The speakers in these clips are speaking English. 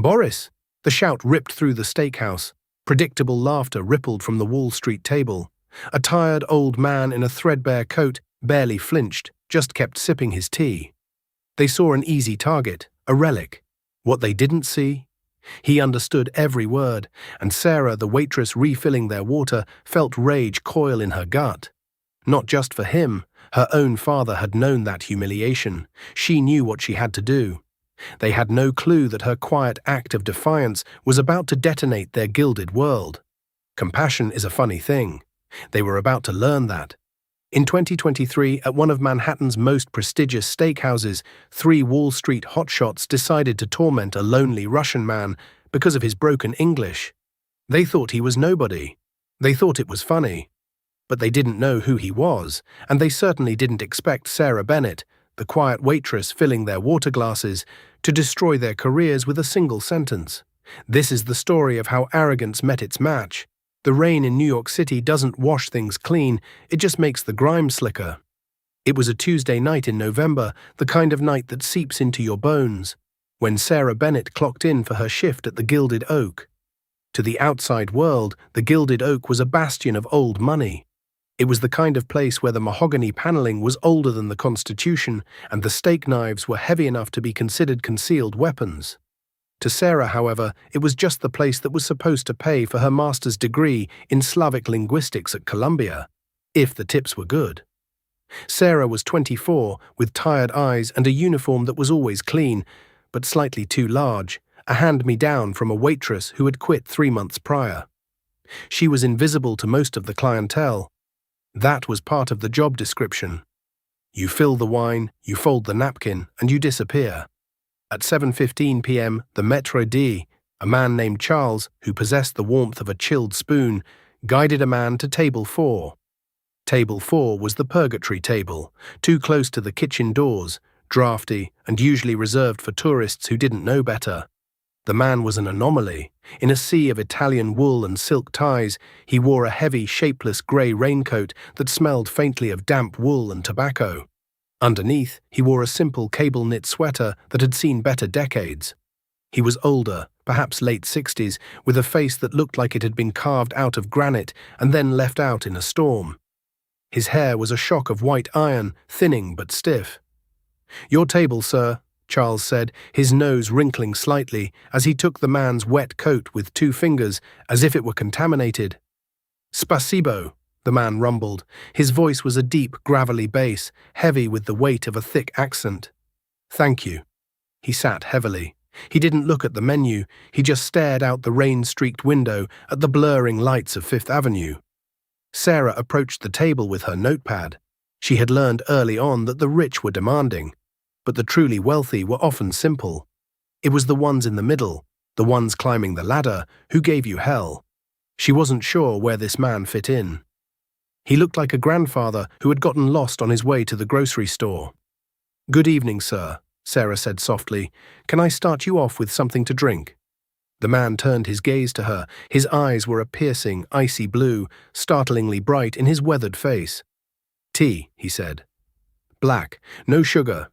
Boris! The shout ripped through the steakhouse. Predictable laughter rippled from the Wall Street table. A tired old man in a threadbare coat barely flinched, just kept sipping his tea. They saw an easy target, a relic. What they didn't see? He understood every word, and Sarah, the waitress refilling their water, felt rage coil in her gut. Not just for him. Her own father had known that humiliation. She knew what she had to do. They had no clue that her quiet act of defiance was about to detonate their gilded world. Compassion is a funny thing. They were about to learn that. In 2023, at one of Manhattan's most prestigious steakhouses, 3 Wall Street hotshots decided to torment a lonely Russian man because of his broken English. They thought he was nobody. They thought it was funny. But they didn't know who he was, and they certainly didn't expect Sarah Bennett, the quiet waitress filling their water glasses, to destroy their careers with a single sentence. This is the story of how arrogance met its match. The rain in New York City doesn't wash things clean, it just makes the grime slicker. It was a Tuesday night in November, the kind of night that seeps into your bones, when Sarah Bennett clocked in for her shift at the Gilded Oak. To the outside world, the Gilded Oak was a bastion of old money. It was the kind of place where the mahogany paneling was older than the Constitution and the steak knives were heavy enough to be considered concealed weapons. To Sarah, however, it was just the place that was supposed to pay for her master's degree in Slavic linguistics at Columbia, if the tips were good. Sarah was 24, with tired eyes and a uniform that was always clean, but slightly too large, a hand-me-down from a waitress who had quit 3 months prior. She was invisible to most of the clientele. That was part of the job description. You fill the wine, you fold the napkin, and you disappear. At 7:15 p.m., the maître d', a man named Charles, who possessed the warmth of a chilled spoon, guided a man to table 4. Table 4 was the purgatory table, too close to the kitchen doors, drafty, and usually reserved for tourists who didn't know better. The man was an anomaly. In a sea of Italian wool and silk ties, he wore a heavy, shapeless grey raincoat that smelled faintly of damp wool and tobacco. Underneath, he wore a simple cable-knit sweater that had seen better decades. He was older, perhaps late 60s, with a face that looked like it had been carved out of granite and then left out in a storm. His hair was a shock of white iron, thinning but stiff. "Your table, sir," Charles said, his nose wrinkling slightly as he took the man's wet coat with 2 fingers as if it were contaminated. "Spasibo," the man rumbled. His voice was a deep, gravelly bass, heavy with the weight of a thick accent. "Thank you." He sat heavily. He didn't look at the menu, he just stared out the rain-streaked window at the blurring lights of Fifth Avenue. Sarah approached the table with her notepad. She had learned early on that the rich were demanding, but the truly wealthy were often simple. It was the ones in the middle, the ones climbing the ladder, who gave you hell. She wasn't sure where this man fit in. He looked like a grandfather who had gotten lost on his way to the grocery store. "Good evening, sir," Sarah said softly. "Can I start you off with something to drink?" The man turned his gaze to her. His eyes were a piercing, icy blue, startlingly bright in his weathered face. "Tea," he said. "Black, no sugar.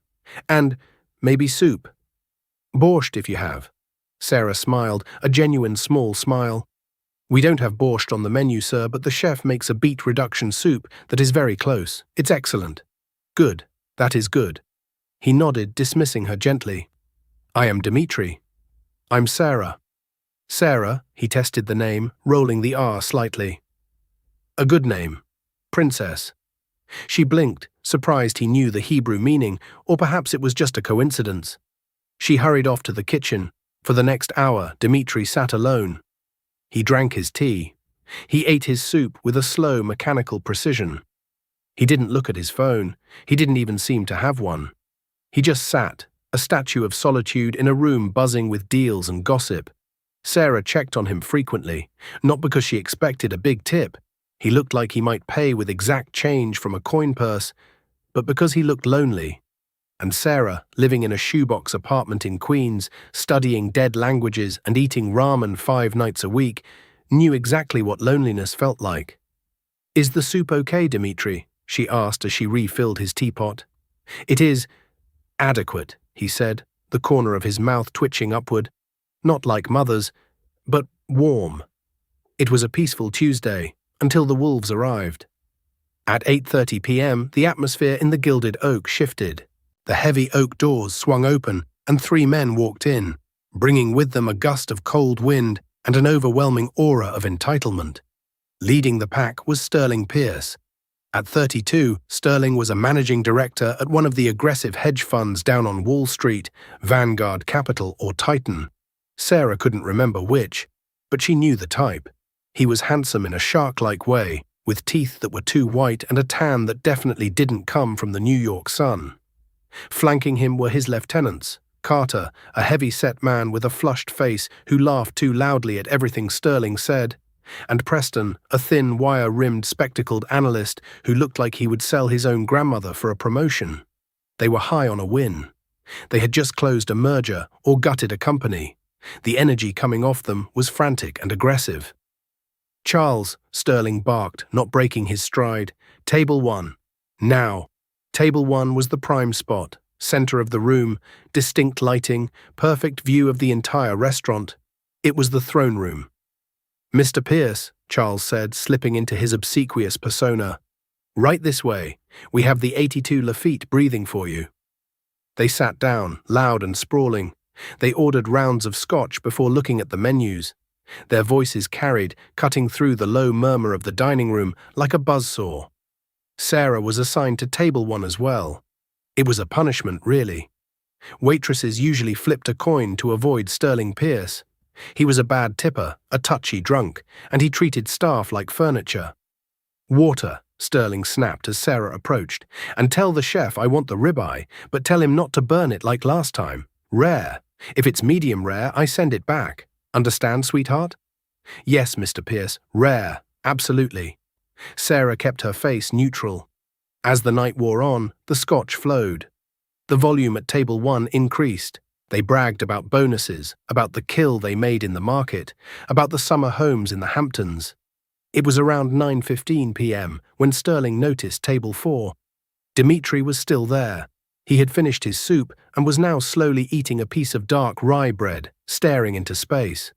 And maybe soup. Borscht if you have." Sarah smiled, a genuine small smile. "We don't have borscht on the menu, sir, but the chef makes a beet reduction soup that is very close. It's excellent." "Good. That is good." He nodded, dismissing her gently. "I am Dimitri." "I'm Sarah." "Sarah," he tested the name, rolling the R slightly. "A good name. Princess." She blinked, surprised he knew the Hebrew meaning, or perhaps it was just a coincidence. She hurried off to the kitchen. For the next hour, Dimitri sat alone. He drank his tea. He ate his soup with a slow, mechanical precision. He didn't look at his phone. He didn't even seem to have one. He just sat, a statue of solitude in a room buzzing with deals and gossip. Sarah checked on him frequently, not because she expected a big tip. He looked like he might pay with exact change from a coin purse, but because he looked lonely. And Sarah, living in a shoebox apartment in Queens, studying dead languages and eating ramen 5 nights a week, knew exactly what loneliness felt like. "Is the soup okay, Dimitri?" she asked as she refilled his teapot. "It is adequate," he said, the corner of his mouth twitching upward. Not like mother's, but warm. It was a peaceful Tuesday, until the wolves arrived. At 8:30 p.m., the atmosphere in the Gilded Oak shifted. The heavy oak doors swung open, and 3 men walked in, bringing with them a gust of cold wind and an overwhelming aura of entitlement. Leading the pack was Sterling Pierce. At 32, Sterling was a managing director at one of the aggressive hedge funds down on Wall Street, Vanguard Capital or Titan. Sarah couldn't remember which, but she knew the type. He was handsome in a shark-like way, with teeth that were too white and a tan that definitely didn't come from the New York sun. Flanking him were his lieutenants, Carter, a heavy-set man with a flushed face who laughed too loudly at everything Sterling said, and Preston, a thin, wire-rimmed, spectacled analyst who looked like he would sell his own grandmother for a promotion. They were high on a win. They had just closed a merger or gutted a company. The energy coming off them was frantic and aggressive. "Charles," Sterling barked, not breaking his stride. "Table 1. Now." Table 1 was the prime spot, center of the room, distinct lighting, perfect view of the entire restaurant. It was the throne room. "Mr. Pierce," Charles said, slipping into his obsequious persona. "Right this way. We have the 82 Lafitte breathing for you." They sat down, loud and sprawling. They ordered rounds of scotch before looking at the menus. Their voices carried, cutting through the low murmur of the dining room like a buzzsaw. Sarah was assigned to table 1 as well. It was a punishment, really. Waitresses usually flipped a coin to avoid Sterling Pierce. He was a bad tipper, a touchy drunk, and he treated staff like furniture. "Water," Sterling snapped as Sarah approached. "And tell the chef I want the ribeye, but tell him not to burn it like last time. Rare. If it's medium rare, I send it back. Understand, sweetheart?" "Yes, Mr. Pierce, rare, absolutely." Sarah kept her face neutral. As the night wore on, the scotch flowed. The volume at table 1 increased. They bragged about bonuses, about the kill they made in the market, about the summer homes in the Hamptons. It was around 9:15 p.m. when Sterling noticed table 4. Dimitri was still there. He had finished his soup and was now slowly eating a piece of dark rye bread, staring into space.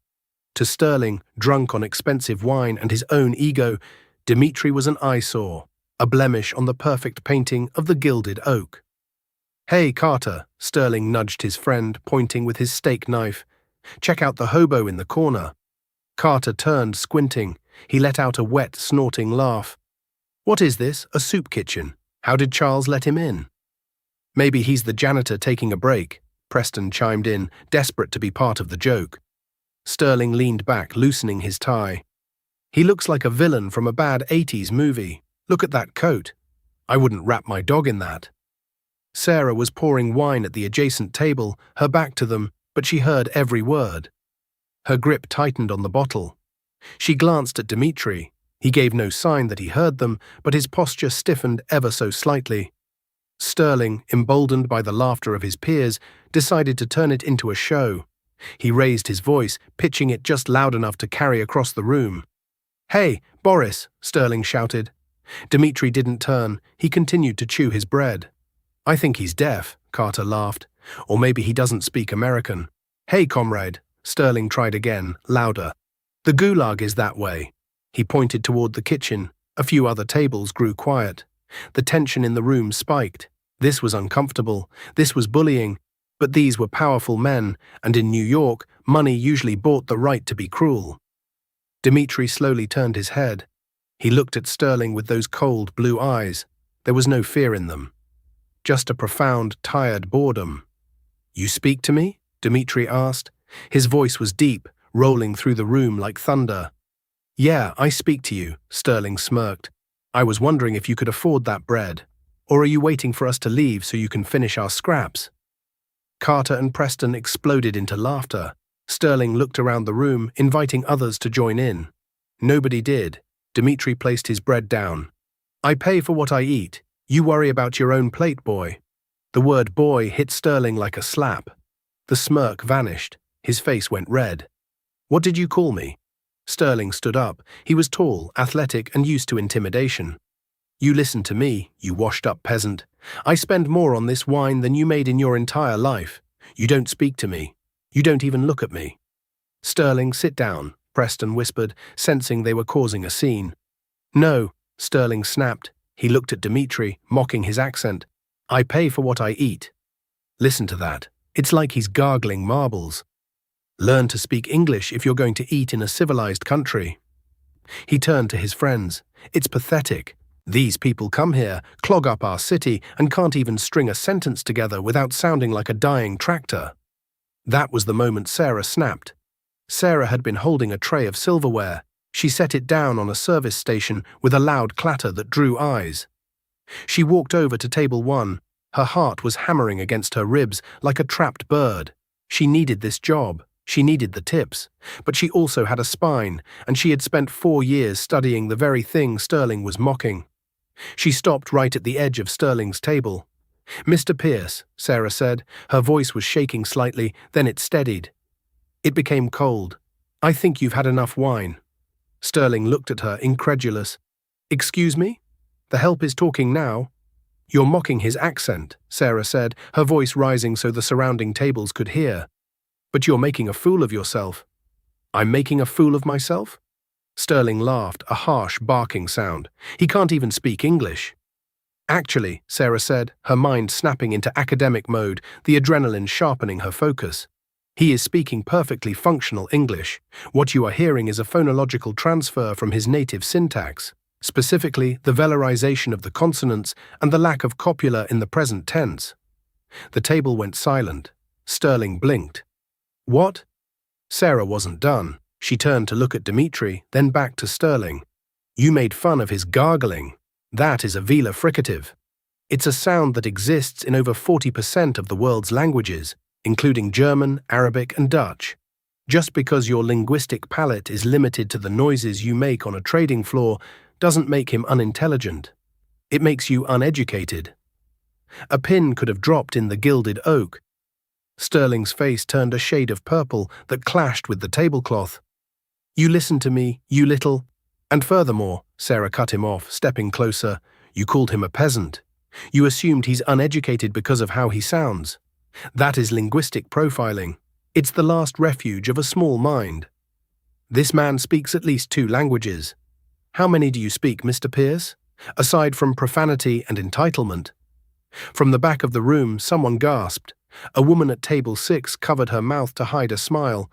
To Sterling, drunk on expensive wine and his own ego, Dimitri was an eyesore, a blemish on the perfect painting of the Gilded Oak. "Hey, Carter," Sterling nudged his friend, pointing with his steak knife. "Check out the hobo in the corner." Carter turned, squinting. He let out a wet, snorting laugh. "What is this, a soup kitchen? How did Charles let him in?" "Maybe he's the janitor taking a break," Preston chimed in, desperate to be part of the joke. Sterling leaned back, loosening his tie. "He looks like a villain from a bad 80s movie. Look at that coat. I wouldn't wrap my dog in that." Sarah was pouring wine at the adjacent table, her back to them, but she heard every word. Her grip tightened on the bottle. She glanced at Dimitri. He gave no sign that he heard them, but his posture stiffened ever so slightly. Sterling, emboldened by the laughter of his peers, decided to turn it into a show. He raised his voice, pitching it just loud enough to carry across the room. "Hey, Boris," Sterling shouted. Dimitri didn't turn. He continued to chew his bread. "I think he's deaf," Carter laughed. "Or maybe he doesn't speak American." "Hey, comrade," Sterling tried again, louder. "The gulag is that way." He pointed toward the kitchen. A few other tables grew quiet. The tension in the room spiked. This was uncomfortable. This was bullying. But these were powerful men, and in New York, money usually bought the right to be cruel. Dimitri slowly turned his head. He looked at Sterling with those cold blue eyes. There was no fear in them. Just a profound, tired boredom. "You speak to me?" Dimitri asked. His voice was deep, rolling through the room like thunder. "Yeah, I speak to you," Sterling smirked. "I was wondering if you could afford that bread. Or are you waiting for us to leave so you can finish our scraps?" Carter and Preston exploded into laughter. Sterling looked around the room, inviting others to join in. Nobody did. Dimitri placed his bread down. "I pay for what I eat. You worry about your own plate, boy." The word boy hit Sterling like a slap. The smirk vanished. His face went red. "What did you call me?" Sterling stood up. He was tall, athletic, and used to intimidation. "You listen to me, you washed-up peasant. I spend more on this wine than you made in your entire life. You don't speak to me. You don't even look at me." "Sterling, sit down," Preston whispered, sensing they were causing a scene. "No," Sterling snapped. He looked at Dimitri, mocking his accent. "I pay for what I eat." Listen to that. It's like he's gargling marbles. Learn to speak English if you're going to eat in a civilized country. He turned to his friends. It's pathetic. These people come here, clog up our city, and can't even string a sentence together without sounding like a dying tractor. That was the moment Sarah snapped. Sarah had been holding a tray of silverware. She set it down on a service station with a loud clatter that drew eyes. She walked over to table 1. Her heart was hammering against her ribs like a trapped bird. She needed this job. She needed the tips. But she also had a spine, and she had spent 4 years studying the very thing Sterling was mocking. She stopped right at the edge of Sterling's table. "Mr. Pierce," Sarah said. Her voice was shaking slightly, then it steadied. It became cold. "I think you've had enough wine." Sterling looked at her, incredulous. "Excuse me? The help is talking now." "You're mocking his accent," Sarah said, her voice rising so the surrounding tables could hear. "But you're making a fool of yourself." "I'm making a fool of myself?" Sterling laughed, a harsh, barking sound. "He can't even speak English." "Actually," Sarah said, her mind snapping into academic mode, the adrenaline sharpening her focus. "He is speaking perfectly functional English. What you are hearing is a phonological transfer from his native syntax, specifically the velarization of the consonants and the lack of copula in the present tense." The table went silent. Sterling blinked. "What?" Sarah wasn't done. She turned to look at Dimitri, then back to Sterling. "You made fun of his gargling. That is a velar fricative. It's a sound that exists in over 40% of the world's languages, including German, Arabic, and Dutch. Just because your linguistic palette is limited to the noises you make on a trading floor doesn't make him unintelligent. It makes you uneducated." A pin could have dropped in the gilded oak. Sterling's face turned a shade of purple that clashed with the tablecloth. "You listen to me, you little—" "And furthermore," Sarah cut him off, stepping closer, "you called him a peasant. You assumed he's uneducated because of how he sounds. That is linguistic profiling. It's the last refuge of a small mind. This man speaks at least 2 languages. How many do you speak, Mr. Pierce? Aside from profanity and entitlement." From the back of the room, someone gasped. A woman at table 6 covered her mouth to hide a smile.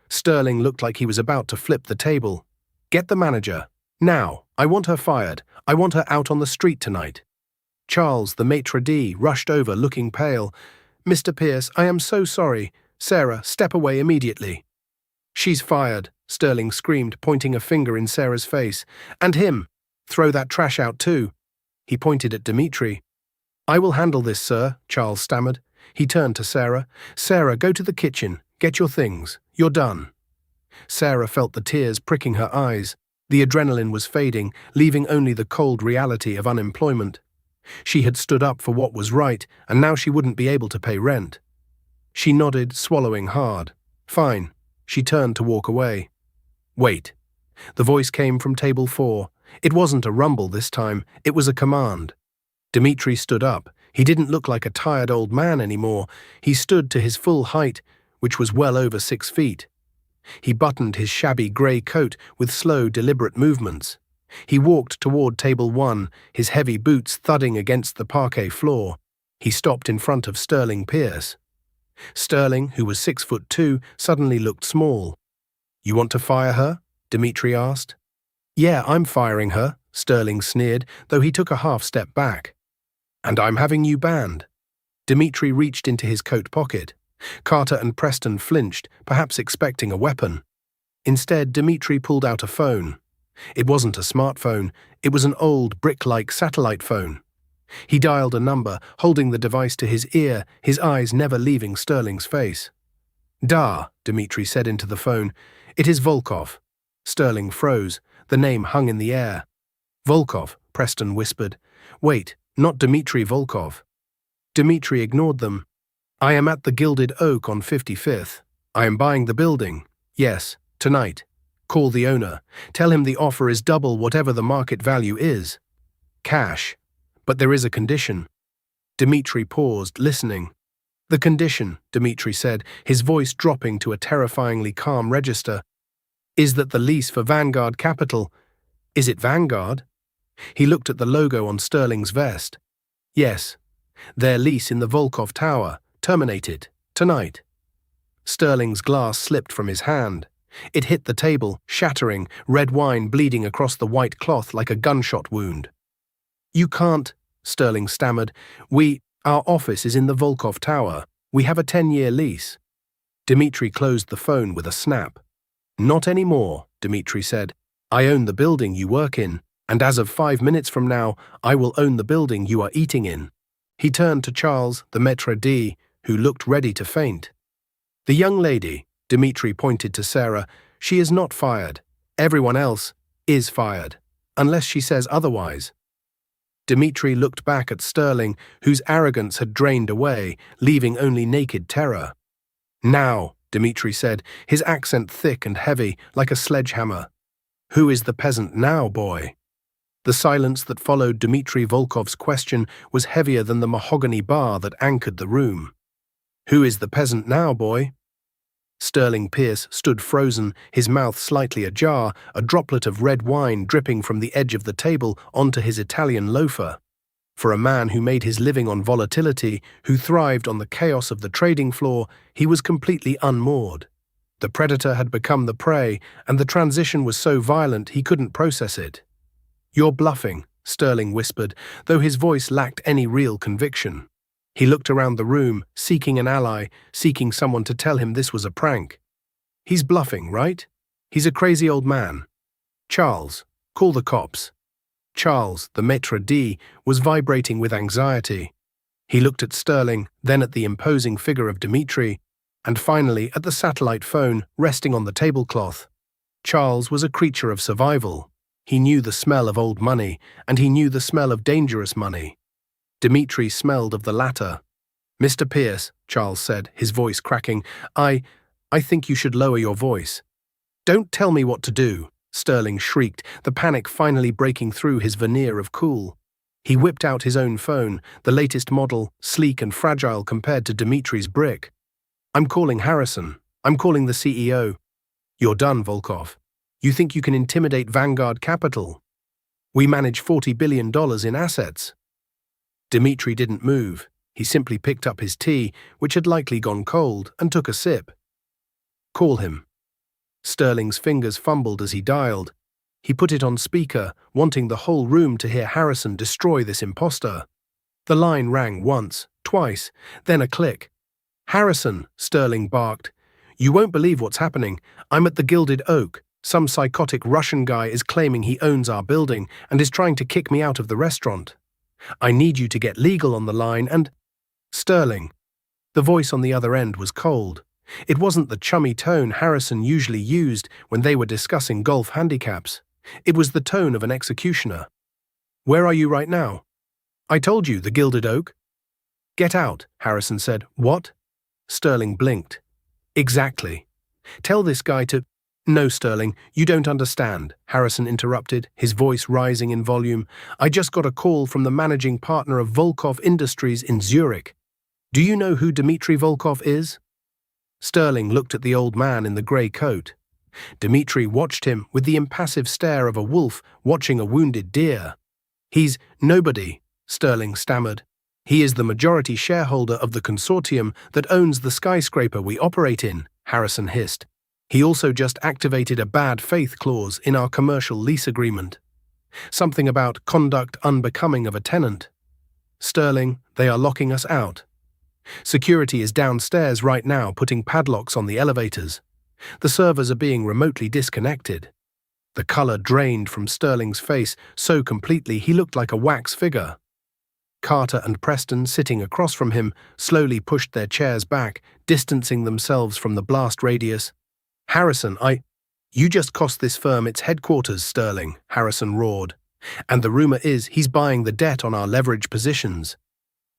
Sterling looked like he was about to flip the table. "Get the manager. Now. I want her fired. I want her out on the street tonight." Charles, the maitre d', rushed over, looking pale. "Mr. Pierce, I am so sorry. Sarah, step away immediately." "She's fired," Sterling screamed, pointing a finger in Sarah's face. "And him. Throw that trash out too." He pointed at Dimitri. "I will handle this, sir," Charles stammered. He turned to Sarah. "Sarah, go to the kitchen. Get your things. You're done." Sarah felt the tears pricking her eyes. The adrenaline was fading, leaving only the cold reality of unemployment. She had stood up for what was right, and now she wouldn't be able to pay rent. She nodded, swallowing hard. "Fine." She turned to walk away. "Wait." The voice came from table 4. It wasn't a rumble this time, it was a command. Dimitri stood up. He didn't look like a tired old man anymore. He stood to his full height, which was well over 6 feet. He buttoned his shabby grey coat with slow, deliberate movements. He walked toward table 1, his heavy boots thudding against the parquet floor. He stopped in front of Sterling Pierce. Sterling, who was 6'2", suddenly looked small. "You want to fire her?" Dimitri asked. "Yeah, I'm firing her," Sterling sneered, though he took a half step back. "And I'm having you banned." Dimitri reached into his coat pocket. Carter and Preston flinched, perhaps expecting a weapon. Instead, Dimitri pulled out a phone. It wasn't a smartphone, it was an old, brick-like satellite phone. He dialed a number, holding the device to his ear, his eyes never leaving Sterling's face. "Da," Dimitri said into the phone. "It is Volkov." Sterling froze. The name hung in the air. "Volkov," Preston whispered. "Wait, not Dmitry Volkov." Dmitry ignored them. "I am at the Gilded Oak on 55th. I am buying the building. Yes, tonight. Call the owner. Tell him the offer is double whatever the market value is. Cash. But there is a condition." Dmitry paused, listening. The condition, Dmitri said, his voice dropping to a terrifyingly calm register, is that the lease for Vanguard Capital. Is it Vanguard? He looked at the logo on Sterling's vest. Yes. Their lease in the Volkov Tower, terminated, tonight. Sterling's glass slipped from his hand. It hit the table, shattering, red wine bleeding across the white cloth like a gunshot wound. You can't, Sterling stammered. Our office is in the Volkov Tower. We have a 10-year lease. Dmitri closed the phone with a snap. Not anymore, Dmitri said. I own the building you work in, and as of 5 minutes from now, I will own the building you are eating in. He turned to Charles, the maître d', who looked ready to faint. The young lady, Dmitri pointed to Sarah, she is not fired. Everyone else is fired, unless she says otherwise. Dmitri looked back at Sterling, whose arrogance had drained away, leaving only naked terror. Now, Dmitri said, his accent thick and heavy, like a sledgehammer. Who is the peasant now, boy? The silence that followed Dmitri Volkov's question was heavier than the mahogany bar that anchored the room. Who is the peasant now, boy? Sterling Pierce stood frozen, his mouth slightly ajar, a droplet of red wine dripping from the edge of the table onto his Italian loafer. For a man who made his living on volatility, who thrived on the chaos of the trading floor, he was completely unmoored. The predator had become the prey, and the transition was so violent he couldn't process it. You're bluffing, Sterling whispered, though his voice lacked any real conviction. He looked around the room, seeking an ally, seeking someone to tell him this was a prank. He's bluffing, right? He's a crazy old man. Charles, call the cops. Charles, the maître d', was vibrating with anxiety. He looked at Sterling, then at the imposing figure of Dmitri, and finally at the satellite phone resting on the tablecloth. Charles was a creature of survival. He knew the smell of old money, and he knew the smell of dangerous money. Dmitri smelled of the latter. Mr. Pierce, Charles said, his voice cracking, I think you should lower your voice. Don't tell me what to do, Sterling shrieked, the panic finally breaking through his veneer of cool. He whipped out his own phone, the latest model, sleek and fragile compared to Dmitri's brick. I'm calling Harrison. I'm calling the CEO. You're done, Volkov. You think you can intimidate Vanguard Capital? We manage $40 billion in assets. Dmitri didn't move. He simply picked up his tea, which had likely gone cold, and took a sip. Call him. Sterling's fingers fumbled as he dialed. He put it on speaker, wanting the whole room to hear Harrison destroy this imposter. The line rang once, twice, then a click. Harrison, Sterling barked. You won't believe what's happening. I'm at the Gilded Oak. Some psychotic Russian guy is claiming he owns our building and is trying to kick me out of the restaurant. I need you to get legal on the line and… Sterling. The voice on the other end was cold. It wasn't the chummy tone Harrison usually used when they were discussing golf handicaps. It was the tone of an executioner. Where are you right now? I told you, the Gilded Oak. Get out, Harrison said. What? Sterling blinked. Exactly. Tell this guy to… No, Sterling, you don't understand, Harrison interrupted, his voice rising in volume. I just got a call from the managing partner of Volkov Industries in Zurich. Do you know who Dmitri Volkov is? Sterling looked at the old man in the grey coat. Dmitri watched him with the impassive stare of a wolf watching a wounded deer. He's nobody, Sterling stammered. He is the majority shareholder of the consortium that owns the skyscraper we operate in, Harrison hissed. He also just activated a bad faith clause in our commercial lease agreement. Something about conduct unbecoming of a tenant. Sterling, they are locking us out. Security is downstairs right now putting padlocks on the elevators. The servers are being remotely disconnected. The color drained from Sterling's face so completely he looked like a wax figure. Carter and Preston, sitting across from him, slowly pushed their chairs back, distancing themselves from the blast radius. Harrison, You just cost this firm its headquarters, Sterling, Harrison roared. And the rumor is he's buying the debt on our leverage positions.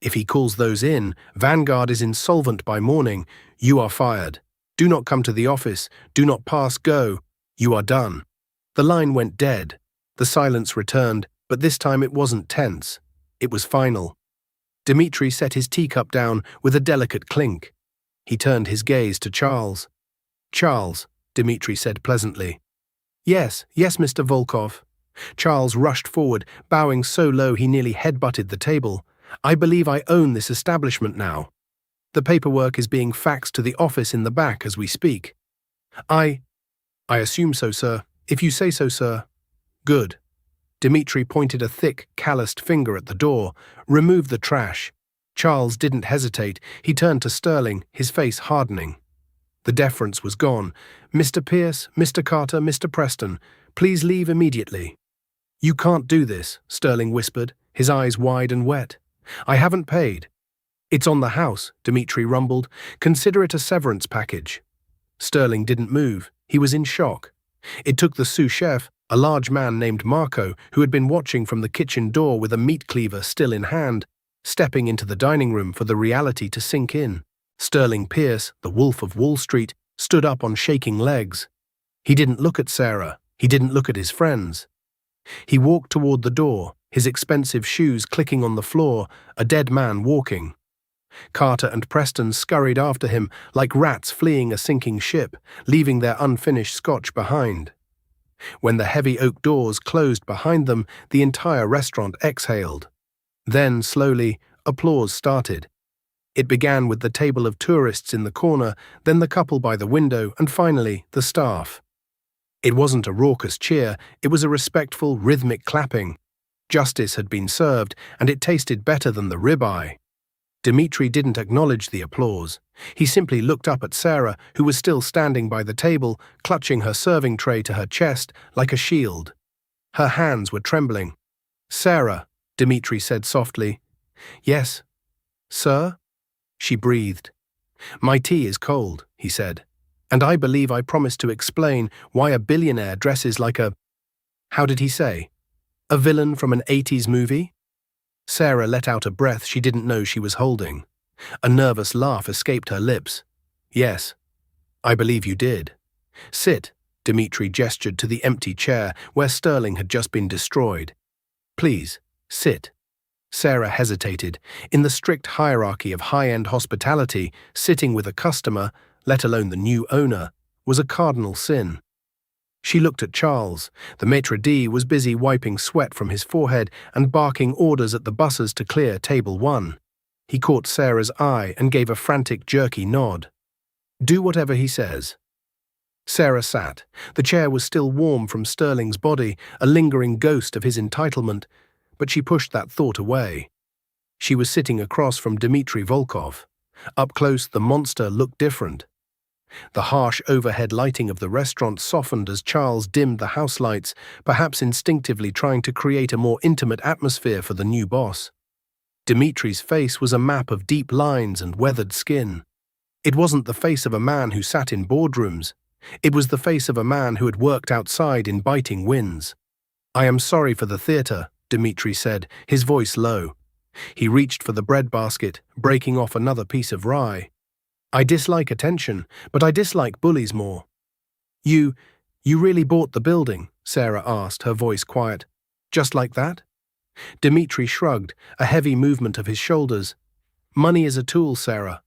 If he calls those in, Vanguard is insolvent by morning. You are fired. Do not come to the office. Do not pass go. You are done. The line went dead. The silence returned, but this time it wasn't tense. It was final. Dmitri set his teacup down with a delicate clink. He turned his gaze to Charles. "Charles," Dmitri said pleasantly. Yes, Mr. Volkov." Charles rushed forward, bowing so low he nearly headbutted the table. "I believe I own this establishment now. The paperwork is being faxed to the office in the back as we speak." I assume so, sir. If you say so, sir." "Good." Dmitri pointed a thick, calloused finger at the door. "Remove the trash." Charles didn't hesitate. He turned to Sterling, his face hardening. The deference was gone. "Mr. Pierce, Mr. Carter, Mr. Preston, please leave immediately." "You can't do this," Sterling whispered, his eyes wide and wet. "I haven't paid." "It's on the house," Dmitri rumbled. "Consider it a severance package." Sterling didn't move. He was in shock. It took the sous chef, a large man named Marco, who had been watching from the kitchen door with a meat cleaver still in hand, stepping into the dining room for the reality to sink in. Sterling Pierce, the Wolf of Wall Street, stood up on shaking legs. He didn't look at Sarah. He didn't look at his friends. He walked toward the door, his expensive shoes clicking on the floor, a dead man walking. Carter and Preston scurried after him like rats fleeing a sinking ship, leaving their unfinished scotch behind. When the heavy oak doors closed behind them, the entire restaurant exhaled. Then, slowly, applause started. It began with the table of tourists in the corner, then the couple by the window, and finally, the staff. It wasn't a raucous cheer, it was a respectful, rhythmic clapping. Justice had been served, and it tasted better than the ribeye. Dmitri didn't acknowledge the applause. He simply looked up at Sarah, who was still standing by the table, clutching her serving tray to her chest like a shield. Her hands were trembling. "Sarah," Dmitri said softly. "Yes, sir?" She breathed. "My tea is cold," he said, "and I believe I promised to explain why a billionaire dresses like a—" How did he say? "A villain from an 80s movie?" Sarah let out a breath she didn't know she was holding. A nervous laugh escaped her lips. "Yes, I believe you did. Sit," Dmitri gestured to the empty chair where Sterling had just been destroyed. "Please, sit." Sarah hesitated. In the strict hierarchy of high-end hospitality, sitting with a customer, let alone the new owner, was a cardinal sin. She looked at Charles. The maitre d' was busy wiping sweat from his forehead and barking orders at the bussers to clear table 1. He caught Sarah's eye and gave a frantic, jerky nod. "Do whatever he says." Sarah sat. The chair was still warm from Sterling's body, a lingering ghost of his entitlement, but she pushed that thought away. She was sitting across from Dmitri Volkov. Up close, the monster looked different. The harsh overhead lighting of the restaurant softened as Charles dimmed the house lights, perhaps instinctively trying to create a more intimate atmosphere for the new boss. Dmitri's face was a map of deep lines and weathered skin. It wasn't the face of a man who sat in boardrooms. It was the face of a man who had worked outside in biting winds. "I am sorry for the theater," Dmitri said, his voice low. He reached for the bread basket, breaking off another piece of rye. "I dislike attention, but I dislike bullies more." You really bought the building?" Sarah asked, her voice quiet. "Just like that?" Dmitri shrugged, a heavy movement of his shoulders. "Money is a tool, Sarah.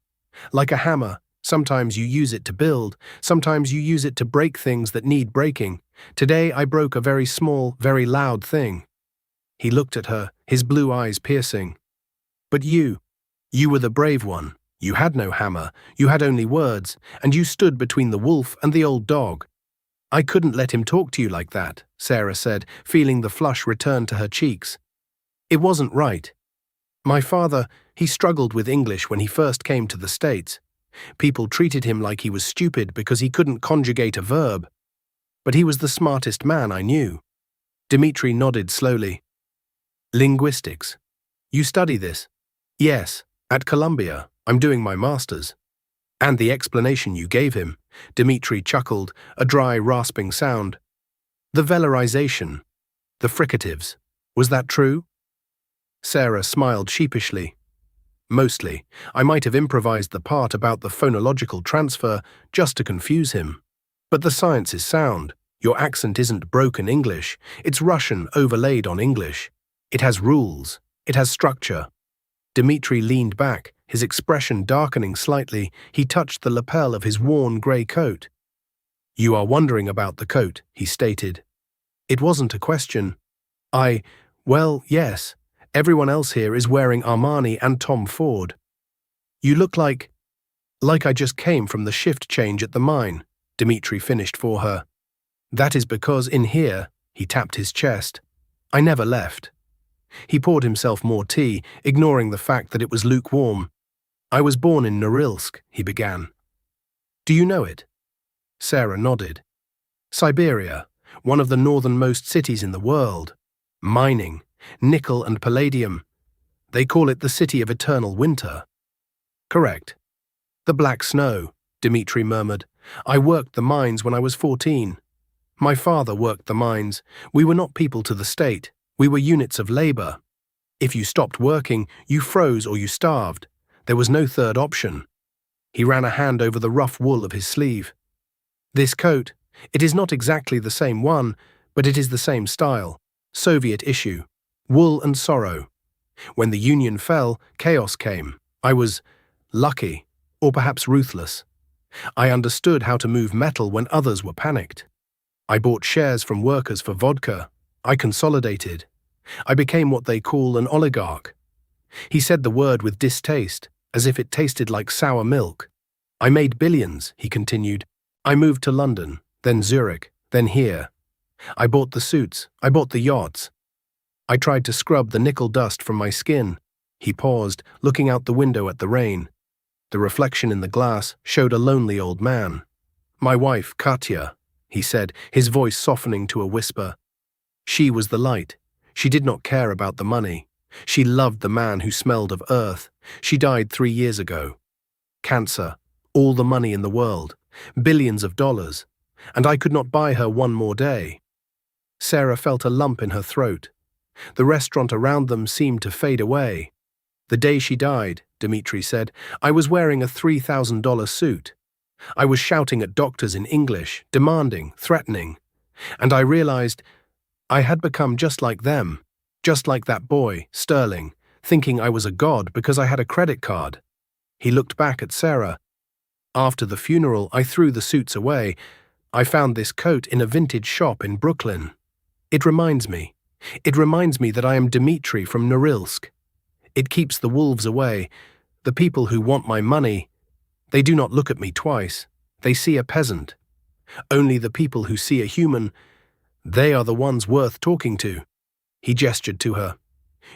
Like a hammer, sometimes you use it to build, sometimes you use it to break things that need breaking. Today I broke a very small, very loud thing." He looked at her, his blue eyes piercing. "But you were the brave one. You had no hammer, you had only words, and you stood between the wolf and the old dog." "I couldn't let him talk to you like that," Sarah said, feeling the flush return to her cheeks. "It wasn't right. My father, he struggled with English when he first came to the States. People treated him like he was stupid because he couldn't conjugate a verb. But he was the smartest man I knew." Dmitri nodded slowly. "Linguistics. You study this?" "Yes, at Columbia. I'm doing my master's." "And the explanation you gave him," Dmitri chuckled, a dry, rasping sound. "The velarization, the fricatives. Was that true?" Sarah smiled sheepishly. "Mostly. I might have improvised the part about the phonological transfer just to confuse him. But the science is sound. Your accent isn't broken English. It's Russian overlaid on English. It has rules. It has structure." Dmitri leaned back, his expression darkening slightly. He touched the lapel of his worn grey coat. "You are wondering about the coat," he stated. It wasn't a question. Well, yes. Everyone else here is wearing Armani and Tom Ford. You look like I just came from the shift change at the mine," Dmitri finished for her. "That is because in here," he tapped his chest, "I never left." He poured himself more tea, ignoring the fact that it was lukewarm. "I was born in Norilsk," he began. "Do you know it?" Sarah nodded. "Siberia, one of the northernmost cities in the world. Mining, nickel and palladium. They call it the city of eternal winter." "Correct." "The black snow," Dmitri murmured. "I worked the mines when I was 14. My father worked the mines. We were not people to the state. We were units of labor. If you stopped working, you froze or you starved. There was no third option." He ran a hand over the rough wool of his sleeve. "This coat, it is not exactly the same one, but it is the same style. Soviet issue. Wool and sorrow. When the Union fell, chaos came. I was lucky, or perhaps ruthless. I understood how to move metal when others were panicked. I bought shares from workers for vodka. I consolidated. I became what they call an oligarch." He said the word with distaste, as if it tasted like sour milk. "I made billions," he continued. "I moved to London, then Zurich, then here. I bought the suits, I bought the yachts. I tried to scrub the nickel dust from my skin." He paused, looking out the window at the rain. The reflection in the glass showed a lonely old man. "My wife, Katya," he said, his voice softening to a whisper. "She was the light. She did not care about the money. She loved the man who smelled of earth. She died 3 years ago. Cancer, all the money in the world, billions of dollars, and I could not buy her one more day." Sarah felt a lump in her throat. The restaurant around them seemed to fade away. "The day she died," Dmitri said, "I was wearing a $3,000 suit. I was shouting at doctors in English, demanding, threatening. And I realized I had become just like them, just like that boy, Sterling, thinking I was a god because I had a credit card." He looked back at Sarah. "After the funeral, I threw the suits away. I found this coat in a vintage shop in Brooklyn. It reminds me that I am Dmitri from Norilsk. It keeps the wolves away. The people who want my money, they do not look at me twice. They see a peasant. Only the people who see a human, they are the ones worth talking to." He gestured to her.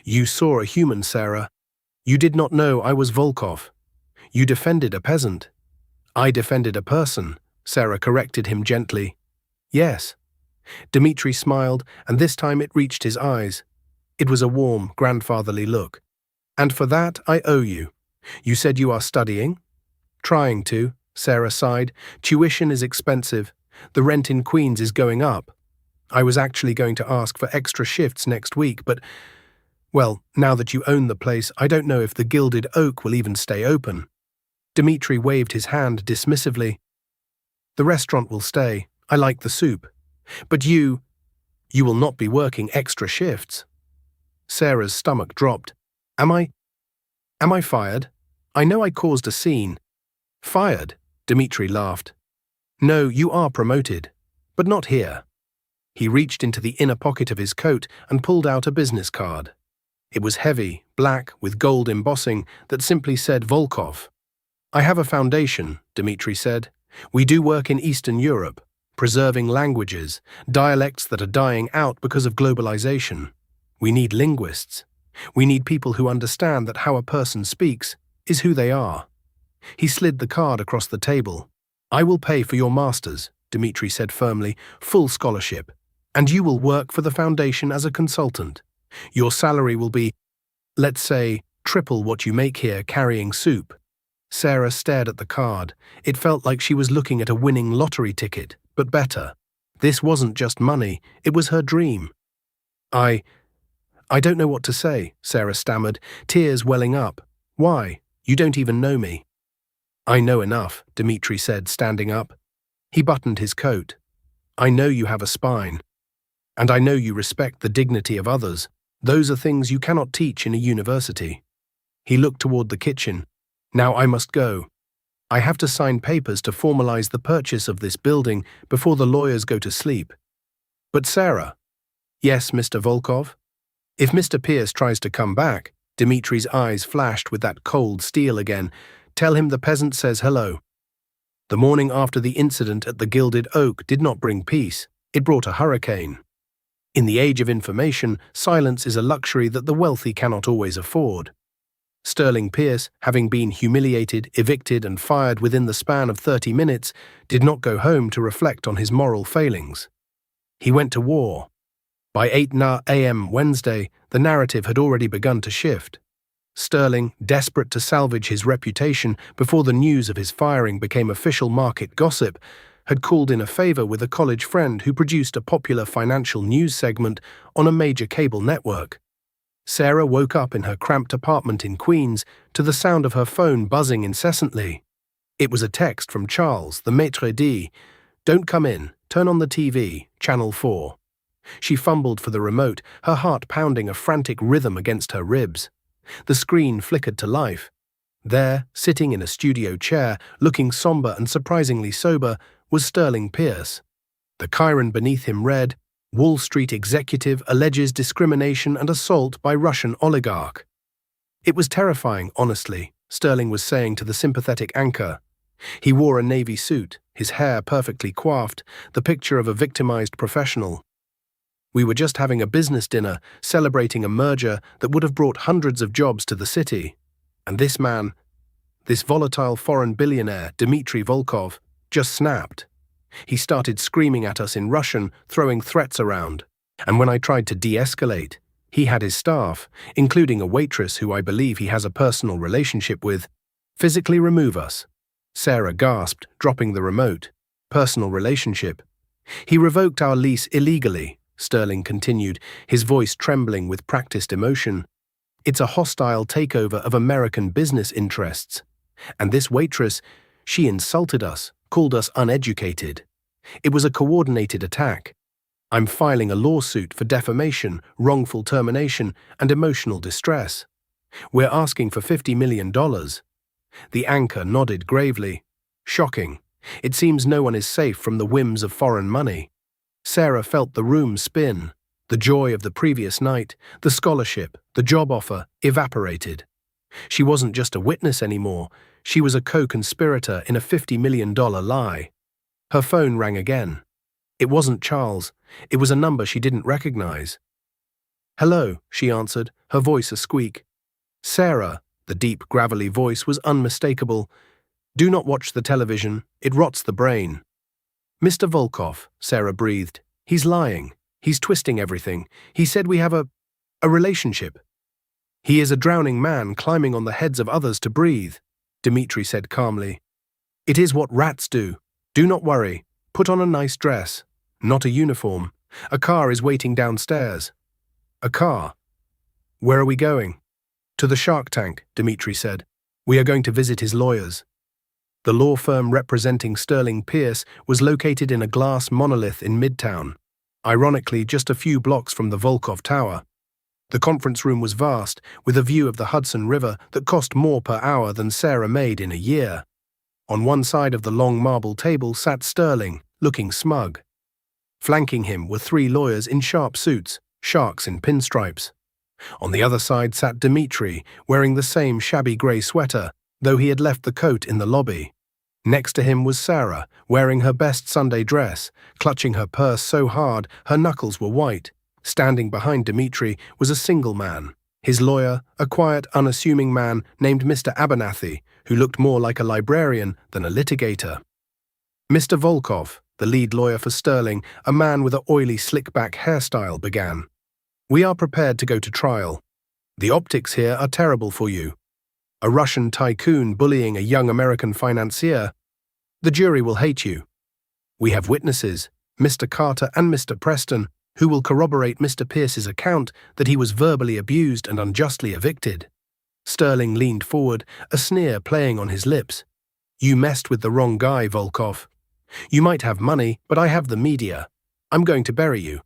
"You saw a human, Sarah. You did not know I was Volkov. You defended a peasant." "I defended a person," Sarah corrected him gently. "Yes." Dmitri smiled, and this time it reached his eyes. It was a warm, grandfatherly look. "And for that I owe you. You said you are studying?" "Trying to," Sarah sighed. "Tuition is expensive. The rent in Queens is going up. I was actually going to ask for extra shifts next week, but, well, now that you own the place, I don't know if the Gilded Oak will even stay open." Dmitri waved his hand dismissively. "The restaurant will stay. I like the soup. But you will not be working extra shifts." Sarah's stomach dropped. Am I fired? I know I caused a scene." "Fired?" Dmitri laughed. "No, you are promoted. But not here." He reached into the inner pocket of his coat and pulled out a business card. It was heavy, black, with gold embossing that simply said Volkov. "I have a foundation," Dmitri said. "We do work in Eastern Europe, preserving languages, dialects that are dying out because of globalization. We need linguists. We need people who understand that how a person speaks is who they are." He slid the card across the table. "I will pay for your master's," Dmitri said firmly, "full scholarship. And you will work for the foundation as a consultant. Your salary will be, let's say, triple what you make here carrying soup." Sarah stared at the card. It felt like she was looking at a winning lottery ticket, but better. This wasn't just money, it was her dream. I don't know what to say," Sarah stammered, tears welling up. "Why? You don't even know me." "I know enough," Dmitri said, standing up. He buttoned his coat. "I know you have a spine. And I know you respect the dignity of others. Those are things you cannot teach in a university." He looked toward the kitchen. Now I must go. I have to sign papers to formalize the purchase of this building before the lawyers go to sleep. But Sarah. Yes, Mr. Volkov? If Mr. Pierce tries to come back, Dmitri's eyes flashed with that cold steel again. Tell him the peasant says hello. The morning after the incident at the Gilded Oak did not bring peace. It brought a hurricane. In the age of information, silence is a luxury that the wealthy cannot always afford. Sterling Pierce, having been humiliated, evicted and fired within the span of 30 minutes, did not go home to reflect on his moral failings. He went to war. By 8 a.m. Wednesday, the narrative had already begun to shift. Sterling, desperate to salvage his reputation before the news of his firing became official market gossip, had called in a favor with a college friend who produced a popular financial news segment on a major cable network. Sarah woke up in her cramped apartment in Queens to the sound of her phone buzzing incessantly. It was a text from Charles, the maitre d'. Don't come in, turn on the TV, Channel 4. She fumbled for the remote, her heart pounding a frantic rhythm against her ribs. The screen flickered to life. There, sitting in a studio chair, looking somber and surprisingly sober, was Sterling Pierce. The chyron beneath him read, Wall Street executive alleges discrimination and assault by Russian oligarch. It was terrifying, honestly, Sterling was saying to the sympathetic anchor. He wore a navy suit, his hair perfectly coiffed, the picture of a victimized professional. We were just having a business dinner, celebrating a merger that would have brought hundreds of jobs to the city. And this man, this volatile foreign billionaire, Dmitri Volkov, just snapped. He started screaming at us in Russian, throwing threats around. And when I tried to de-escalate, he had his staff, including a waitress who I believe he has a personal relationship with, physically remove us. Sarah gasped, dropping the remote. Personal relationship. He revoked our lease illegally, Sterling continued, his voice trembling with practiced emotion. It's a hostile takeover of American business interests. And this waitress, she insulted us, called us uneducated. It was a coordinated attack. I'm filing a lawsuit for defamation, wrongful termination, and emotional distress. We're asking for $50 million. The anchor nodded gravely. Shocking. It seems no one is safe from the whims of foreign money. Sarah felt the room spin. The joy of the previous night, the scholarship, the job offer, evaporated. She wasn't just a witness anymore. She was a co-conspirator in a $50 million lie. Her phone rang again. It wasn't Charles. It was a number she didn't recognize. Hello, she answered, her voice a squeak. Sarah, the deep, gravelly voice was unmistakable. Do not watch the television. It rots the brain. Mr. Volkov, Sarah breathed. He's lying. He's twisting everything. He said we have a relationship. He is a drowning man climbing on the heads of others to breathe, Dmitri said calmly. It is what rats do. Do not worry. Put on a nice dress. Not a uniform. A car is waiting downstairs. A car? Where are we going? To the Shark Tank, Dmitri said. We are going to visit his lawyers. The law firm representing Sterling Pierce was located in a glass monolith in Midtown, ironically just a few blocks from the Volkov Tower. The conference room was vast, with a view of the Hudson River that cost more per hour than Sarah made in a year. On one side of the long marble table sat Sterling, looking smug. Flanking him were three lawyers in sharp suits, sharks in pinstripes. On the other side sat Dmitri, wearing the same shabby grey sweater, though he had left the coat in the lobby. Next to him was Sarah, wearing her best Sunday dress, clutching her purse so hard her knuckles were white. Standing behind Dmitri was a single man, his lawyer, a quiet, unassuming man named Mr. Abernathy, who looked more like a librarian than a litigator. Mr. Volkov, the lead lawyer for Sterling, a man with an oily slick-back hairstyle, began. We are prepared to go to trial. The optics here are terrible for you. A Russian tycoon bullying a young American financier. The jury will hate you. We have witnesses, Mr. Carter and Mr. Preston, who will corroborate Mr. Pierce's account that he was verbally abused and unjustly evicted. Sterling leaned forward, a sneer playing on his lips. You messed with the wrong guy, Volkov. You might have money, but I have the media. I'm going to bury you.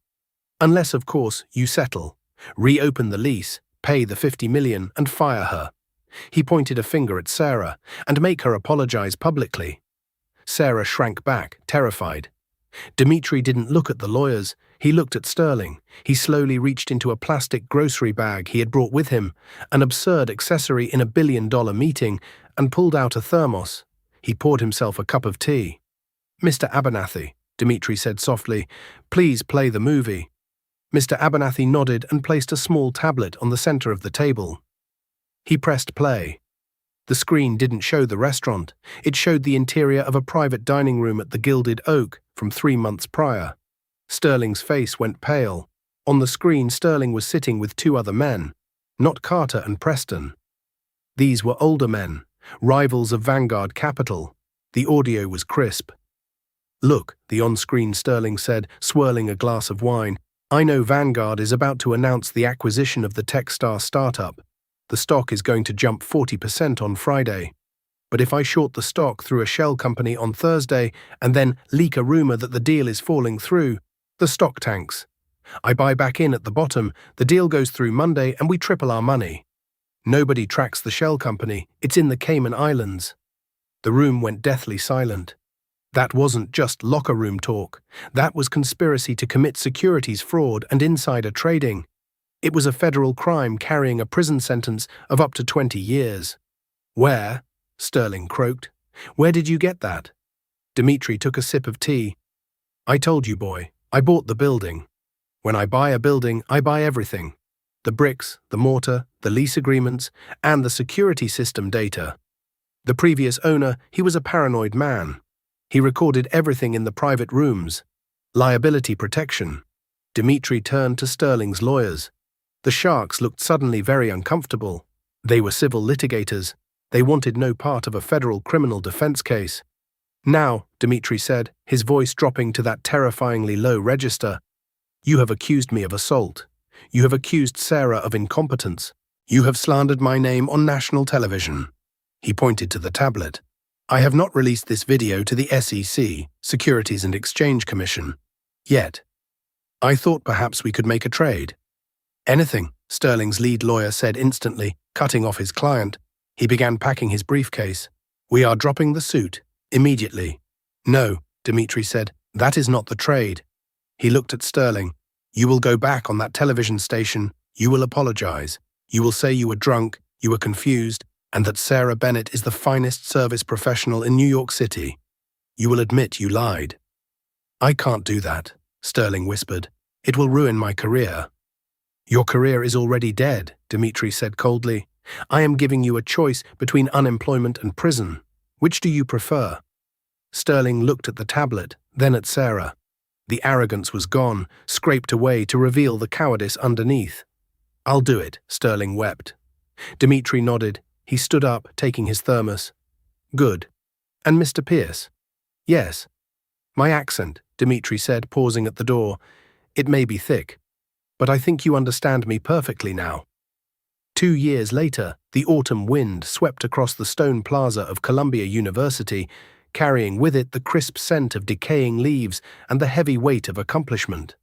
Unless, of course, you settle. Reopen the lease, pay the $50 million, and fire her. He pointed a finger at Sarah, and make her apologize publicly. Sarah shrank back, terrified. Dimitri didn't look at the lawyers, he looked at Sterling. He slowly reached into a plastic grocery bag he had brought with him, an absurd accessory in a billion-dollar meeting, and pulled out a thermos. He poured himself a cup of tea. "Mr. Abernathy," Dimitri said softly, "please play the movie." Mr. Abernathy nodded and placed a small tablet on the center of the table. He pressed play. The screen didn't show the restaurant. It showed the interior of a private dining room at the Gilded Oak from 3 months prior. Sterling's face went pale. On the screen, Sterling was sitting with 2 other men, not Carter and Preston. These were older men, rivals of Vanguard Capital. The audio was crisp. "Look," the on-screen Sterling said, swirling a glass of wine, "I know Vanguard is about to announce the acquisition of the Techstar startup. The stock is going to jump 40% on Friday. But if I short the stock through a shell company on Thursday and then leak a rumor that the deal is falling through, the stock tanks. I buy back in at the bottom, the deal goes through Monday and we triple our money. Nobody tracks the shell company, it's in the Cayman Islands." The room went deathly silent. That wasn't just locker room talk. That was conspiracy to commit securities fraud and insider trading. It was a federal crime carrying a prison sentence of up to 20 years. "Where?" Sterling croaked. "Where did you get that?" Dimitri took a sip of tea. "I told you, boy, I bought the building. When I buy a building, I buy everything. The bricks, the mortar, the lease agreements, and the security system data. The previous owner, he was a paranoid man. He recorded everything in the private rooms. Liability protection." Dimitri turned to Sterling's lawyers. The sharks looked suddenly very uncomfortable. They were civil litigators. They wanted no part of a federal criminal defense case. "Now," Dimitri said, his voice dropping to that terrifyingly low register, "you have accused me of assault. You have accused Sarah of incompetence. You have slandered my name on national television." He pointed to the tablet. "I have not released this video to the SEC, Securities and Exchange Commission, yet. I thought perhaps we could make a trade." "Anything," Sterling's lead lawyer said instantly, cutting off his client. He began packing his briefcase. "We are dropping the suit, immediately." "No," Dimitri said, "that is not the trade." He looked at Sterling. "You will go back on that television station, you will apologize. You will say you were drunk, you were confused, and that Sarah Bennett is the finest service professional in New York City. You will admit you lied." "I can't do that," Sterling whispered. "It will ruin my career." "Your career is already dead," Dimitri said coldly. "I am giving you a choice between unemployment and prison. Which do you prefer?" Sterling looked at the tablet, then at Sarah. The arrogance was gone, scraped away to reveal the cowardice underneath. "I'll do it," Sterling wept. Dimitri nodded. He stood up, taking his thermos. "Good. And Mr. Pierce?" "Yes." "My accent," Dimitri said, pausing at the door. "It may be thick, but I think you understand me perfectly now." 2 years later, the autumn wind swept across the stone plaza of Columbia University, carrying with it the crisp scent of decaying leaves and the heavy weight of accomplishment.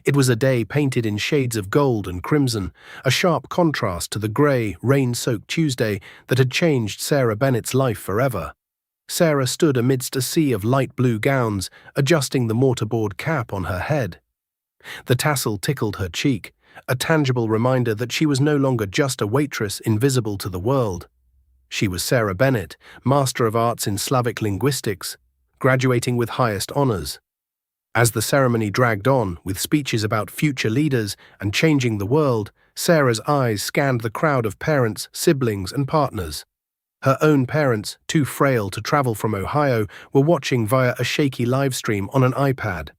It was a day painted in shades of gold and crimson, a sharp contrast to the grey, rain-soaked Tuesday that had changed Sarah Bennett's life forever. Sarah stood amidst a sea of light blue gowns, adjusting the mortarboard cap on her head. The tassel tickled her cheek, a tangible reminder that she was no longer just a waitress invisible to the world. She was Sarah Bennett, Master of Arts in Slavic Linguistics, graduating with highest honors. As the ceremony dragged on, with speeches about future leaders and changing the world, Sarah's eyes scanned the crowd of parents, siblings, and partners. Her own parents, too frail to travel from Ohio, were watching via a shaky livestream on an iPad.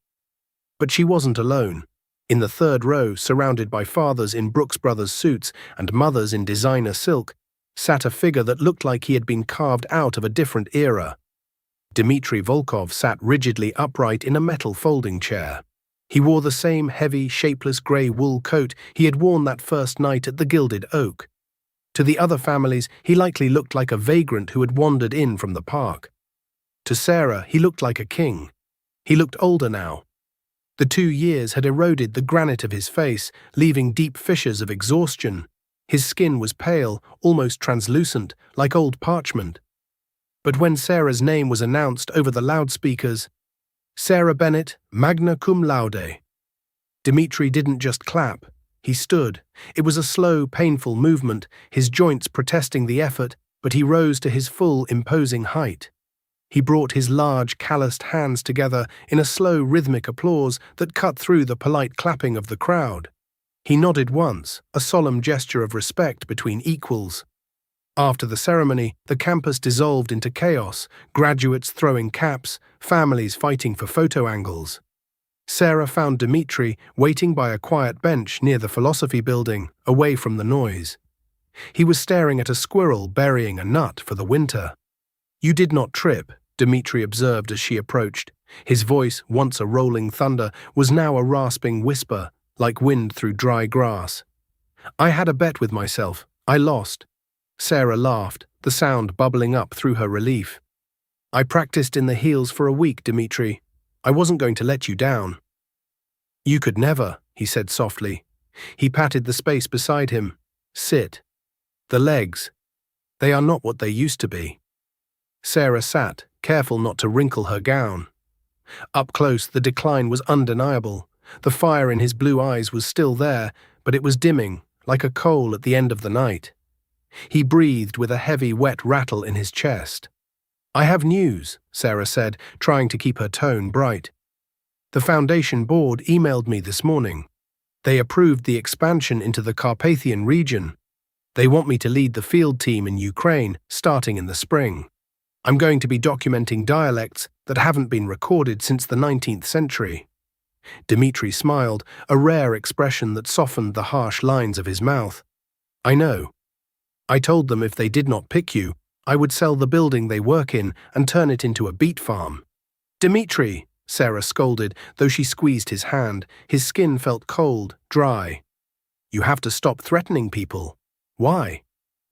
But she wasn't alone. In the third row, surrounded by fathers in Brooks Brothers suits and mothers in designer silk, sat a figure that looked like he had been carved out of a different era. Dmitry Volkov sat rigidly upright in a metal folding chair. He wore the same heavy, shapeless grey wool coat he had worn that first night at the Gilded Oak. To the other families, he likely looked like a vagrant who had wandered in from the park. To Sarah, he looked like a king. He looked older now. The 2 years had eroded the granite of his face, leaving deep fissures of exhaustion. His skin was pale, almost translucent, like old parchment. But when Sarah's name was announced over the loudspeakers, Sarah Bennett, magna cum laude. Dimitri didn't just clap. He stood. It was a slow, painful movement, his joints protesting the effort, but he rose to his full, imposing height. He brought his large, calloused hands together in a slow, rhythmic applause that cut through the polite clapping of the crowd. He nodded once, a solemn gesture of respect between equals. After the ceremony, the campus dissolved into chaos, graduates throwing caps, families fighting for photo angles. Sarah found Dimitri waiting by a quiet bench near the philosophy building, away from the noise. He was staring at a squirrel burying a nut for the winter. "You did not trip," Dimitri observed as she approached. His voice, once a rolling thunder, was now a rasping whisper, like wind through dry grass. "I had a bet with myself. I lost." Sarah laughed, the sound bubbling up through her relief. "I practiced in the heels for a week, Dimitri. I wasn't going to let you down." "You could never," he said softly. He patted the space beside him. "Sit. The legs. They are not what they used to be." Sarah sat, careful not to wrinkle her gown. Up close, the decline was undeniable. The fire in his blue eyes was still there, but it was dimming, like a coal at the end of the night. He breathed with a heavy, wet rattle in his chest. "I have news," Sarah said, trying to keep her tone bright. "The Foundation board emailed me this morning. They approved the expansion into the Carpathian region. They want me to lead the field team in Ukraine, starting in the spring. I'm going to be documenting dialects that haven't been recorded since the 19th century. Dimitri smiled, a rare expression that softened the harsh lines of his mouth. "I know. I told them if they did not pick you, I would sell the building they work in and turn it into a beet farm." "Dimitri," Sarah scolded, though she squeezed his hand. His skin felt cold, dry. "You have to stop threatening people." "Why?"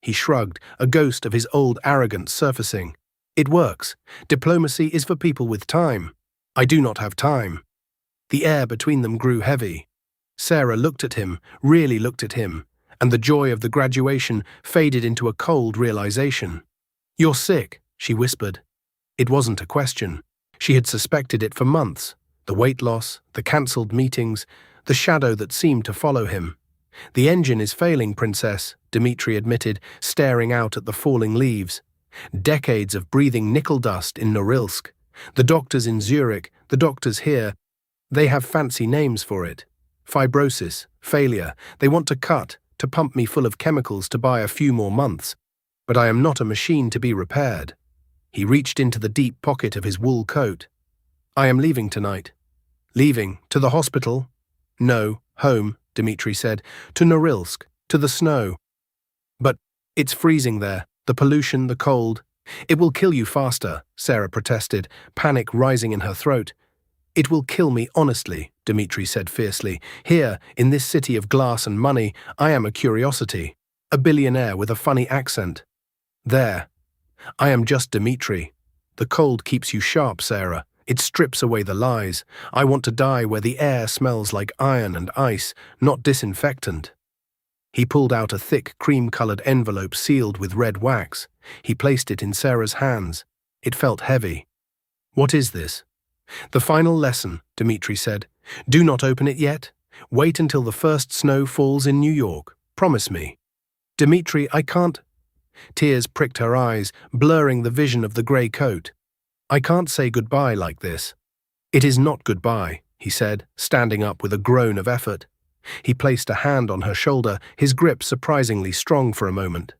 He shrugged, a ghost of his old arrogance surfacing. "It works. Diplomacy is for people with time. I do not have time." The air between them grew heavy. Sarah looked at him, really looked at him, and the joy of the graduation faded into a cold realization. "You're sick," she whispered. It wasn't a question. She had suspected it for months. The weight loss, the cancelled meetings, the shadow that seemed to follow him. "The engine is failing, Princess," Dimitri admitted, staring out at the falling leaves. "Decades of breathing nickel dust in Norilsk. The doctors in Zurich, the doctors here, they have fancy names for it. Fibrosis, failure. They want to cut, to pump me full of chemicals to buy a few more months. But I am not a machine to be repaired." He reached into the deep pocket of his wool coat. "I am leaving tonight." "Leaving? To the hospital?" "No, home," Dimitri said. "To Norilsk, to the snow." "But it's freezing there. The pollution, the cold. It will kill you faster," Sarah protested, panic rising in her throat. "It will kill me honestly," Dimitri said fiercely. "Here, in this city of glass and money, I am a curiosity. A billionaire with a funny accent. There. I am just Dimitri. The cold keeps you sharp, Sarah. It strips away the lies. I want to die where the air smells like iron and ice, not disinfectant." He pulled out a thick, cream-colored envelope sealed with red wax. He placed it in Sarah's hands. It felt heavy. "What is this?" "The final lesson," Dimitri said. "Do not open it yet. Wait until the first snow falls in New York. Promise me." "Dimitri, I can't." Tears pricked her eyes, blurring the vision of the grey coat. "I can't say goodbye like this." "It is not goodbye," he said, standing up with a groan of effort. He placed a hand on her shoulder, his grip surprisingly strong for a moment.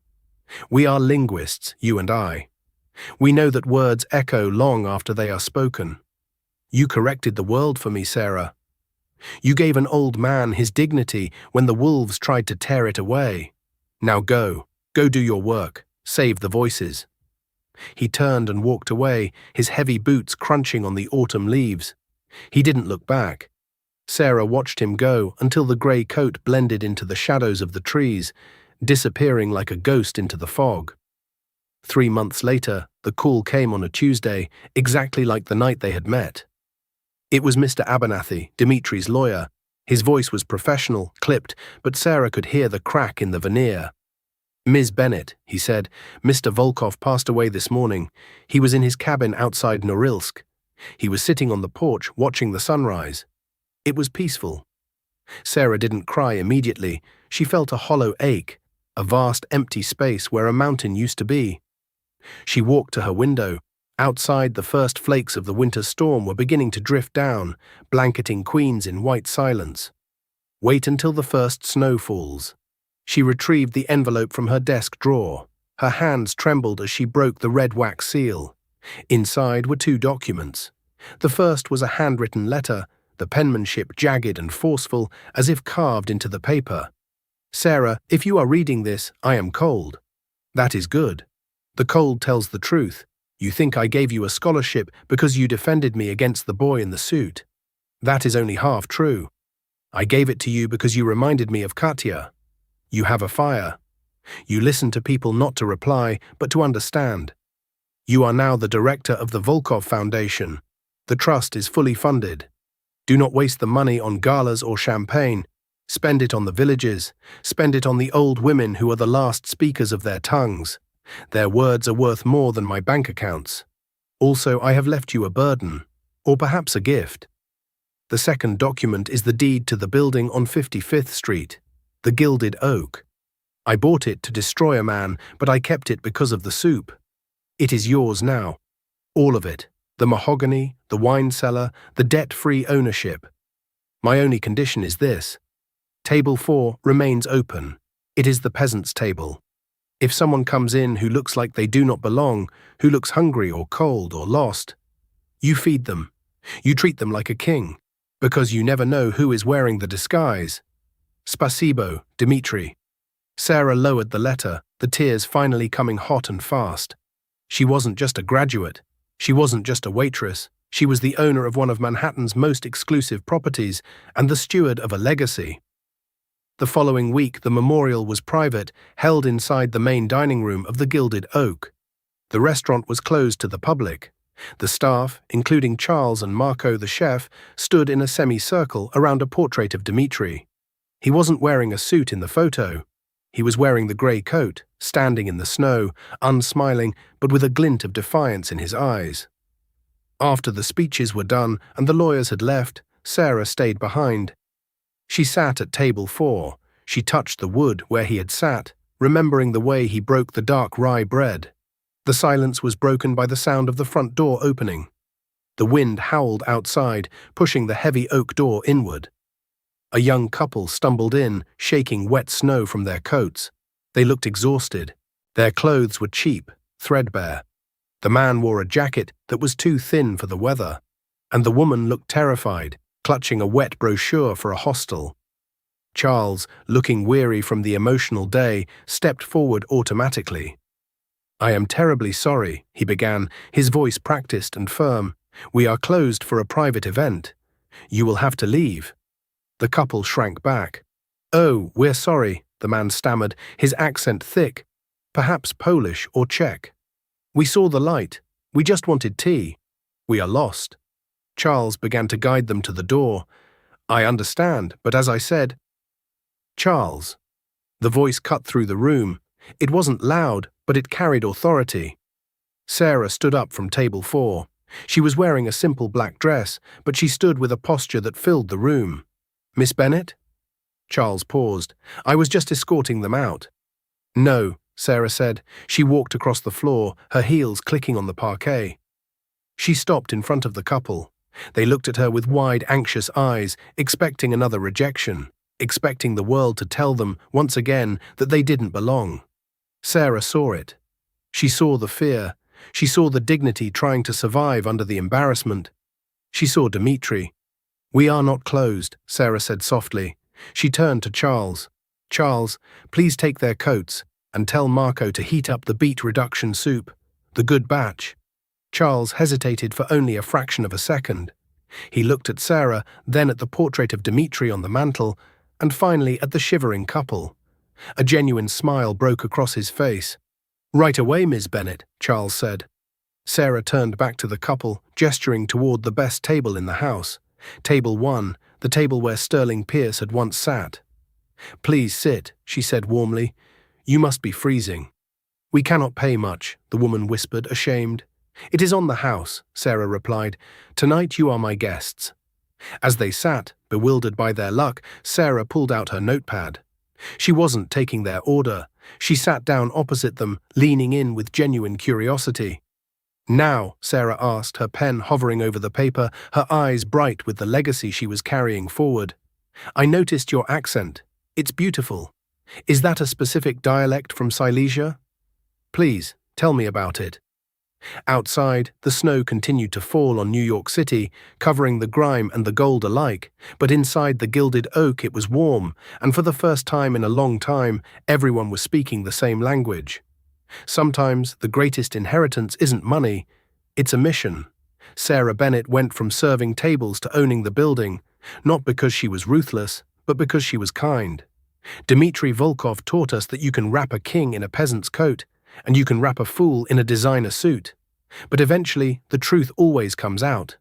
"We are linguists, you and I. We know that words echo long after they are spoken. You corrected the world for me, Sarah. You gave an old man his dignity when the wolves tried to tear it away. Now go do your work, save the voices." He turned and walked away, his heavy boots crunching on the autumn leaves. He didn't look back. Sarah watched him go until the grey coat blended into the shadows of the trees, disappearing like a ghost into the fog. 3 months later, the call came on a Tuesday, exactly like the night they had met. It was Mr. Abernathy, Dimitri's lawyer. His voice was professional, clipped, but Sarah could hear the crack in the veneer. "Ms. Bennett," he said, "Mr. Volkov passed away this morning. He was in his cabin outside Norilsk. He was sitting on the porch watching the sunrise. It was peaceful." Sarah didn't cry immediately. She felt a hollow ache, a vast empty space where a mountain used to be. She walked to her window. Outside, the first flakes of the winter storm were beginning to drift down, blanketing Queens in white silence. Wait until the first snow falls. She retrieved the envelope from her desk drawer. Her hands trembled as she broke the red wax seal. Inside were 2 documents. The first was a handwritten letter, the penmanship jagged and forceful, as if carved into the paper. "Sarah, if you are reading this, I am cold." "That is good. The cold tells the truth. You think I gave you a scholarship because you defended me against the boy in the suit. That is only half true. I gave it to you because you reminded me of Katya. You have a fire. You listen to people not to reply, but to understand. You are now the director of the Volkov Foundation. The trust is fully funded. Do not waste the money on galas or champagne. Spend it on the villages. Spend it on the old women who are the last speakers of their tongues. Their words are worth more than my bank accounts. Also, I have left you a burden, or perhaps a gift. The second document is the deed to the building on 55th Street, the Gilded Oak. I bought it to destroy a man, but I kept it because of the soup. It is yours now. All of it. The mahogany, the wine cellar, the debt-free ownership. My only condition is this. Table 4 remains open. It is the peasant's table. If someone comes in who looks like they do not belong, who looks hungry or cold or lost, you feed them. You treat them like a king, because you never know who is wearing the disguise. Spasibo, Dmitri. Sarah lowered the letter, the tears finally coming hot and fast. She wasn't just a graduate. She wasn't just a waitress. She was the owner of one of Manhattan's most exclusive properties and the steward of a legacy. The following week, the memorial was private, held inside the main dining room of the Gilded Oak. The restaurant was closed to the public. The staff, including Charles and Marco the chef, stood in a semicircle around a portrait of Dmitri. He wasn't wearing a suit in the photo. He was wearing the grey coat, standing in the snow, unsmiling, but with a glint of defiance in his eyes. After the speeches were done and the lawyers had left, Sarah stayed behind. She sat at table 4. She touched the wood where he had sat, remembering the way he broke the dark rye bread. The silence was broken by the sound of the front door opening. The wind howled outside, pushing the heavy oak door inward. A young couple stumbled in, shaking wet snow from their coats. They looked exhausted. Their clothes were cheap, threadbare. The man wore a jacket that was too thin for the weather, and the woman looked terrified, clutching a wet brochure for a hostel. Charles, looking weary from the emotional day, stepped forward automatically. "I am terribly sorry," he began, his voice practiced and firm. "We are closed for a private event. You will have to leave." The couple shrank back. "Oh, we're sorry," the man stammered, his accent thick, perhaps Polish or Czech. "We saw the light. We just wanted tea. We are lost." Charles began to guide them to the door. "I understand, but as I said—" "Charles." The voice cut through the room. It wasn't loud, but it carried authority. Sarah stood up from table 4. She was wearing a simple black dress, but she stood with a posture that filled the room. "Miss Bennett?" Charles paused. "I was just escorting them out." "No," Sarah said. She walked across the floor, her heels clicking on the parquet. She stopped in front of the couple. They looked at her with wide, anxious eyes, expecting another rejection, expecting the world to tell them, once again, that they didn't belong. Sarah saw it. She saw the fear. She saw the dignity trying to survive under the embarrassment. She saw Dmitri. "We are not closed," Sarah said softly. She turned to Charles. "Charles, please take their coats and tell Marco to heat up the beet reduction soup, the good batch." Charles hesitated for only a fraction of a second. He looked at Sarah, then at the portrait of Dmitri on the mantel, and finally at the shivering couple. A genuine smile broke across his face. "Right away, Miss Bennett," Charles said. Sarah turned back to the couple, gesturing toward the best table in the house. Table 1, the table where Sterling Pierce had once sat. "Please sit," she said warmly. "You must be freezing." "We cannot pay much," the woman whispered, ashamed. "It is on the house," Sarah replied. "Tonight you are my guests." As they sat, bewildered by their luck, Sarah pulled out her notepad. She wasn't taking their order. She sat down opposite them, leaning in with genuine curiosity. "Now," Sarah asked, her pen hovering over the paper, her eyes bright with the legacy she was carrying forward. "I noticed your accent. It's beautiful. Is that a specific dialect from Silesia? Please, tell me about it." Outside, the snow continued to fall on New York City, covering the grime and the gold alike, but inside the gilded oak it was warm, and for the first time in a long time, everyone was speaking the same language. Sometimes the greatest inheritance isn't money, it's a mission. Sarah Bennett went from serving tables to owning the building, not because she was ruthless, but because she was kind. Dmitry Volkov taught us that you can wrap a king in a peasant's coat, and you can wrap a fool in a designer suit. But eventually, the truth always comes out.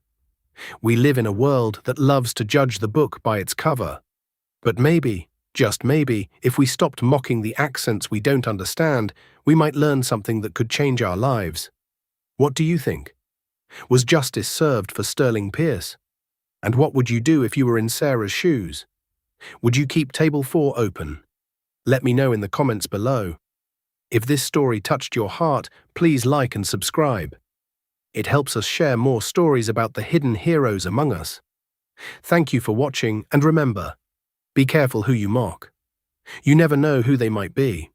We live in a world that loves to judge the book by its cover. But maybe, just maybe, if we stopped mocking the accents we don't understand, we might learn something that could change our lives. What do you think? Was justice served for Sterling Pierce? And what would you do if you were in Sarah's shoes? Would you keep Table 4 open? Let me know in the comments below. If this story touched your heart, please like and subscribe. It helps us share more stories about the hidden heroes among us. Thank you for watching, and remember, be careful who you mock. You never know who they might be.